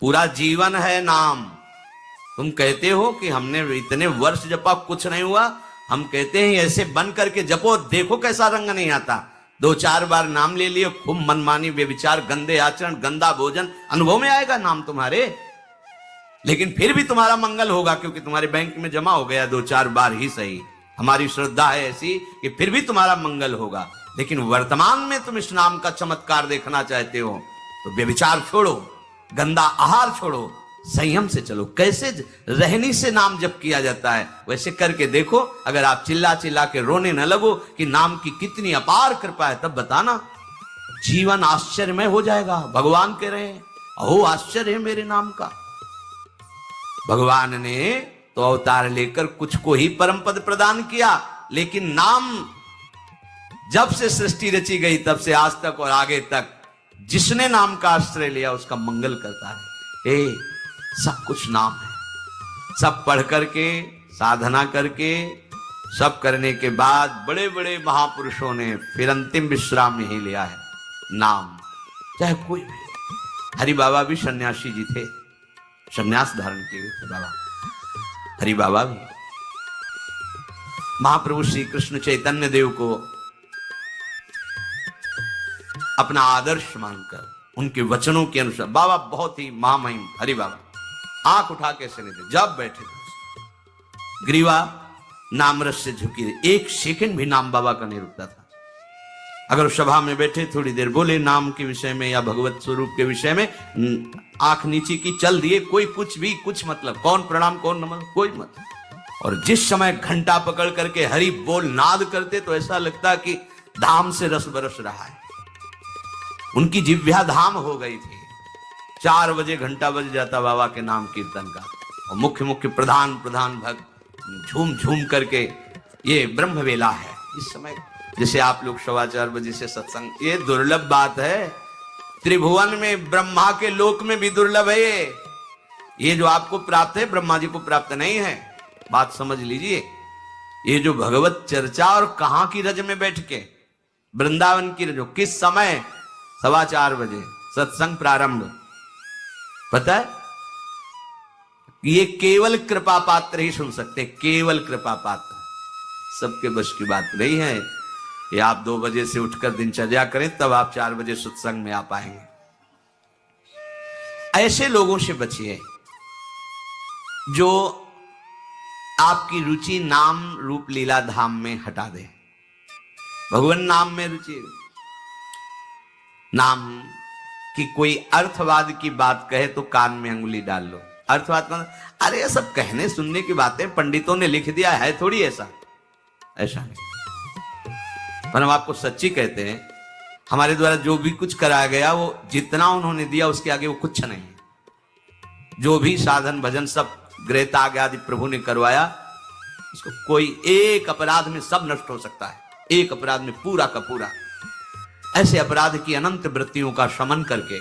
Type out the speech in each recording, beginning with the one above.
पूरा जीवन है नाम। तुम कहते हो कि हमने इतने वर्ष जपा कुछ नहीं हुआ, हम कहते हैं ऐसे बन करके जपो, देखो कैसा रंग नहीं आता। 2-4 बार नाम ले लिए, खूब मनमानी व्यभिचार, गंदे आचरण, गंदा भोजन, अनुभव में आएगा नाम तुम्हारे। लेकिन फिर भी तुम्हारा मंगल होगा, क्योंकि तुम्हारे बैंक में जमा हो गया 2-4 बार ही सही। हमारी श्रद्धा है ऐसी कि फिर भी तुम्हारा मंगल होगा। लेकिन वर्तमान में तुम इस नाम का चमत्कार देखना चाहते हो तो व्यभिचार छोड़ो, गंदा आहार छोड़ो, संयम से चलो। कैसे रहनी से नाम जप किया जाता है वैसे करके देखो। अगर आप चिल्ला चिल्ला के रोने न लगो कि नाम की कितनी अपार कृपा है, तब बताना, जीवन आश्चर्यमय हो जाएगा। भगवान कह रहे हैं अहो आश्चर्य है मेरे नाम का। भगवान ने तो अवतार लेकर कुछ को ही परम पद प्रदान किया, लेकिन नाम जब से सृष्टि रची गई तब से आज तक और आगे तक जिसने नाम का आश्रय लिया उसका मंगल करता है। सब कुछ नाम है। सब पढ़ करके, साधना करके, सब करने के बाद बड़े बड़े महापुरुषों ने फिर अंतिम विश्राम यही लिया है, नाम। चाहे कोई भी। हरि बाबा भी सन्यासी जी थे, सन्यास धारण किए थे बाबा हरि बाबा भी। महाप्रभु श्री कृष्ण चैतन्य देव को अपना आदर्श मानकर उनके वचनों के अनुसार बाबा बहुत ही महामहिम हरि बाबा आंख उठा के से नहीं थे। जब बैठे थे ग्रीवा नाम रस से झुकी रही, 1 सेकंड भी नाम बाबा का नहीं रुकता था। अगर सभा में बैठे थोड़ी देर बोले नाम के विषय में या भगवत स्वरूप के विषय में, आंख नीचे की, चल दिए, कोई कुछ भी कुछ मतलब, कौन प्रणाम कौन नमन, कोई मतलब। और जिस समय घंटा पकड़ करके हरि बोल नाद करते तो ऐसा लगता कि धाम से रस बरस रहा है। उनकी जिह्वा धाम हो गई थी। 4 बजे घंटा बज जाता बाबा के नाम कीर्तन का, और मुख्य मुख्य प्रधान भक्त झूम झूम करके, ये ब्रह्म वेला है इस समय। जैसे आप लोग 4:15 बजे से सत्संग, ये दुर्लभ बात है। त्रिभुवन में, ब्रह्मा के लोक में भी दुर्लभ है ये जो आपको प्राप्त है, ब्रह्मा जी को प्राप्त नहीं है। बात समझ लीजिए। ये जो भगवत चर्चा, और कहां की रज में बैठ के, वृंदावन की रज, किस समय, 4:15 बजे सत्संग प्रारंभ। पता है ये केवल कृपा पात्र ही सुन सकते, केवल कृपा पात्र, सबके बस की बात नहीं है। ये आप 2 बजे से उठकर दिनचर्या करें तब आप 4 बजे सत्संग में आ पाएंगे। ऐसे लोगों से बचिए जो आपकी रुचि नाम रूप लीला धाम में हटा दे। भगवान नाम में रुचि, नाम की कोई अर्थवाद की बात कहे तो कान में अंगुली डाल लो। अर्थवाद का अरे ये सब कहने सुनने की बातें पंडितों ने लिख दिया है, थोड़ी ऐसा नहीं। पर हम आपको सच्ची कहते हैं, हमारे द्वारा जो भी कुछ कराया गया वो जितना उन्होंने दिया उसके आगे वो कुछ नहीं है। जो भी साधन भजन सब गृहत्याग आदि प्रभु ने करवाया, उसको कोई एक अपराध में सब नष्ट हो सकता है, एक अपराध में पूरा का पूरा। ऐसे अपराध की अनंत वृत्तियों का शमन करके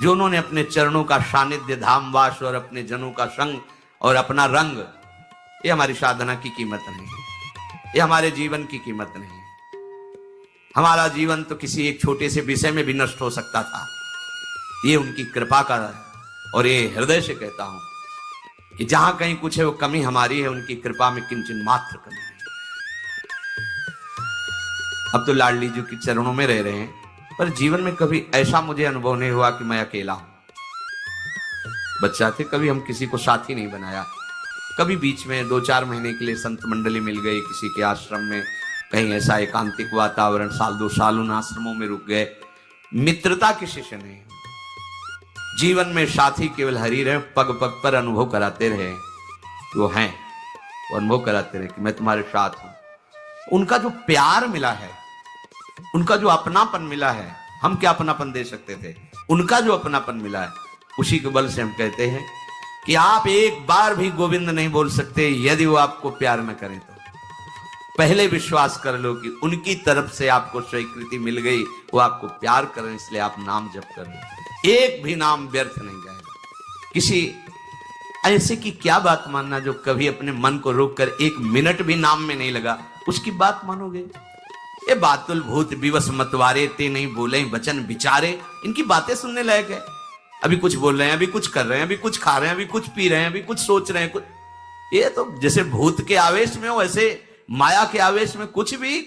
जो उन्होंने अपने चरणों का सानिध्य, धामवास और अपने जनों का संग और अपना रंग, ये हमारी साधना की कीमत नहीं है, ये हमारे जीवन की कीमत नहीं है। हमारा जीवन तो किसी एक छोटे से विषय में भी नष्ट हो सकता था। ये उनकी कृपा का है, और ये हृदय से कहता हूं कि जहां कहीं कुछ है वो कमी हमारी है, उनकी कृपा में किंचन मात्र कमी है। अब तो लाडली जी के चरणों में रह रहे हैं, पर जीवन में कभी ऐसा मुझे अनुभव नहीं हुआ कि मैं अकेला हूं। बच्चा थे, कभी हम किसी को साथी नहीं बनाया। कभी बीच में 2-4 महीने के लिए संत मंडली मिल गई किसी के आश्रम में, कहीं ऐसा एकांतिक वातावरण, 1-2 साल उन आश्रमों में रुक गए। मित्रता किसी से नहीं। जीवन में साथी केवल हरि रहे, पग पग पर अनुभव कराते रहे, वो हैं, वो अनुभव कराते रहे कि मैं तुम्हारे साथ हूं। उनका जो प्यार मिला है, उनका जो अपनापन मिला है, हम क्या अपनापन दे सकते थे, उनका जो अपनापन मिला है, उसी के बल से हम कहते हैं कि आप एक बार भी गोविंद नहीं बोल सकते यदि वो आपको प्यार न करें तो। पहले विश्वास कर लो कि उनकी तरफ से आपको स्वीकृति मिल गई, वो आपको प्यार करें, इसलिए आप नाम जप कर लो। एक भी नाम व्यर्थ नहीं जाएगा। किसी ऐसे की क्या बात मानना जो कभी अपने मन को रोककर 1 मिनट भी नाम में नहीं लगा, उसकी बात मानोगे? ये बातुल भूत विवश मतवारे ते नहीं बोले वचन विचारे, इनकी बातें सुनने लायक है। अभी कुछ बोल रहे हैं, अभी कुछ कर रहे हैं, अभी कुछ खा रहे हैं, अभी कुछ पी रहे हैं, अभी कुछ सोच रहे हैं, कुछ। ये तो जैसे भूत के आवेश में हो, वैसे माया के आवेश में कुछ भी।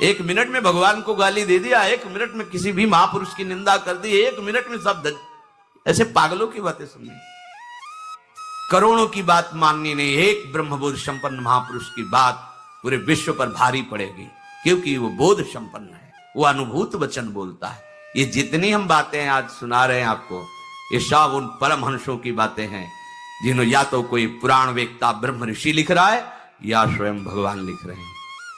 एक मिनट में भगवान को गाली दे दिया, एक मिनट में किसी भी महापुरुष की निंदा कर दी, एक मिनट में सब ऐसे पागलों की बातें सुननी, करोड़ों की बात माननी नहीं, एक ब्रह्मबोध संपन्न महापुरुष की बात पूरे विश्व पर भारी पड़ेगी, क्योंकि वो बोध संपन्न है, वो अनुभूत वचन बोलता है। ये जितनी हम बातें आज सुना रहे हैं आपको, ये सब उन परमहंसों की बातें हैं, जिन्होंने या तो कोई पुराण वेत्ता ब्रह्म ऋषि लिख रहा है या स्वयं भगवान लिख रहे हैं।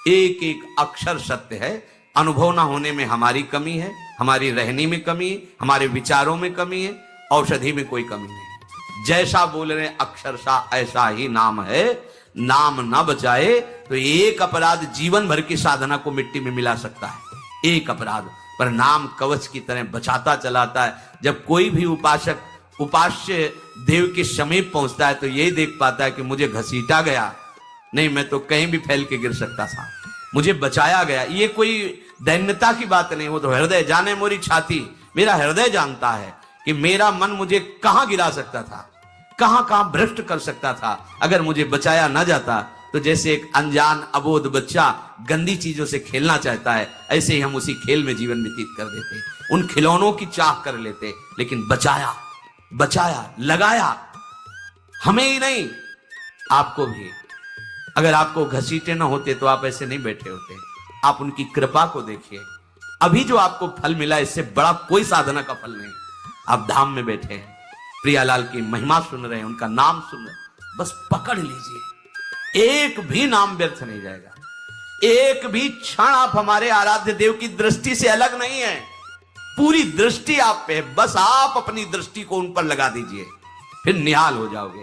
एक एक अक्षर सत्य है। अनुभव ना होने में हमारी कमी है, हमारी रहनी में कमी है, हमारे विचारों में कमी है, औषधि में कोई कमी नहीं। जैसा बोल रहे अक्षरशा ऐसा ही नाम है। नाम ना बचाए तो एक अपराध जीवन भर की साधना को मिट्टी में मिला सकता है, एक अपराध, पर नाम कवच की तरह बचाता चलाता है। जब कोई भी उपासक उपास्य देव के समीप पहुंचता है तो यही देख पाता है कि मुझे घसीटा गया नहीं, मैं तो कहीं भी फैल के गिर सकता था, मुझे बचाया गया। ये कोई दैन्यता की बात नहीं, वो तो हृदय जाने मोरी छाती, मेरा हृदय जानता है कि मेरा मन मुझे कहां गिरा सकता था, कहां भ्रष्ट कर सकता था। अगर मुझे बचाया ना जाता तो जैसे एक अनजान अबोध बच्चा गंदी चीजों से खेलना चाहता है, ऐसे ही हम उसी खेल में जीवन व्यतीत कर देते, उन खिलौनों की चाह कर लेते। लेकिन बचाया लगाया, हमें ही नहीं आपको भी। अगर आपको घसीटे ना होते तो आप ऐसे नहीं बैठे होते। आप उनकी कृपा को देखिए, अभी जो आपको फल मिला इससे बड़ा कोई साधना का फल नहीं। आप धाम में बैठे हैं, प्रियालाल की महिमा सुन रहे हैं, उनका नाम सुन रहे हैं, बस पकड़ लीजिए, एक भी नाम व्यर्थ नहीं जाएगा। एक भी क्षण आप हमारे आराध्य देव की दृष्टि से अलग नहीं है, पूरी दृष्टि आप पे है। बस आप अपनी दृष्टि को उन पर लगा दीजिए, फिर निहाल हो जाओगे।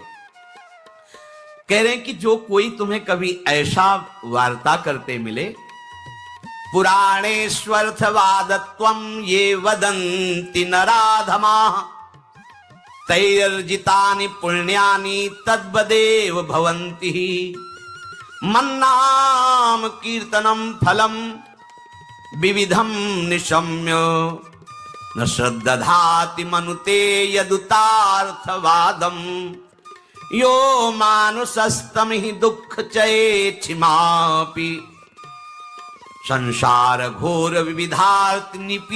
कह रहे हैं कि जो कोई तुम्हें कभी ऐसा वार्ता करते मिले, पुराणेष्वर्थवादत्वं ये वदन्ति नराधमाः, तैर्जितानि पुण्यानि तद्वदेव भवन्ति। मन्नाम कीर्तनम फलम विविधम निशम्य, न श्रद्धाति मनुते यदुतार्थवादम। यो मानुषस्तम हि दुःख चेक्षिमापि, संसार घोर विविधार्थ निपी